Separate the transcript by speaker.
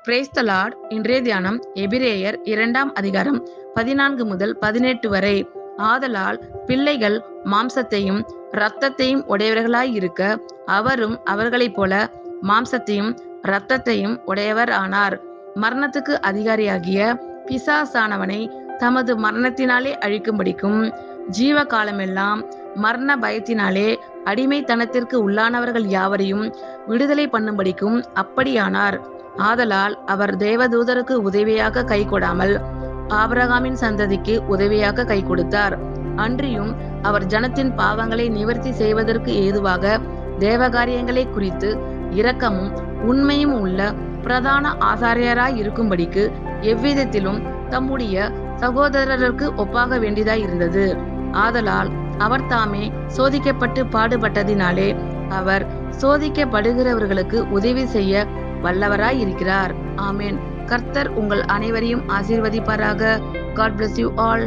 Speaker 1: Praise the Lord. இன்றைய தியானம் எபிரேயர் 2ஆம் அதிகாரம் 14 முதல் 18 வரை. ஆதலால் பிள்ளைகள் மாம்சத்தையும் இரத்தத்தையும் உடையவர்களாய் இருக்க அவரும் அவர்களைப் போல மாம்சத்தையும் இரத்தத்தையும் உடையவர் ஆனார். மரணத்துக்கு அதிகாரியாகிய பிசாசானவனை தமது மரணத்தினாலே அழிக்கும்படிக்கும் ஜீவ காலமெல்லாம் மரண பயத்தினாலே அடிமைத்தனத்திற்கு உள்ளானவர்கள் யாவரையும் விடுதலை பண்ணும்படிக்கும் அப்படியானார். ஆதலால் அவர் தேவதூதருக்கு உதவியாக கை கொடாமல் ஆபிரகாமின் சந்ததிக்கு உதவியாக கை கொடுத்தார். அன்றியும் அவர் ஜனத்தின் பாவங்களை நிவர்த்தி செய்வதற்கு ஏதுவாக தேவகாரியங்களை குறித்து இரக்கமும் உண்மையும் உள்ள பிரதான ஆசாரியராய் இருக்கும்படிக்கு எவ்விதத்திலும் தம்முடைய சகோதரருக்கு ஒப்பாக வேண்டியதாய் இருந்தது. ஆதலால் அவர் தாமே சோதிக்கப்பட்டு பாடுபட்டதினாலே அவர் சோதிக்கப்படுகிறவர்களுக்கு உதவி செய்ய வல்லவராய் இருக்கிறார். ஆமென். கர்த்தர் உங்கள் அனைவரையும் ஆசீர்வதிப்பாராக. God bless you all.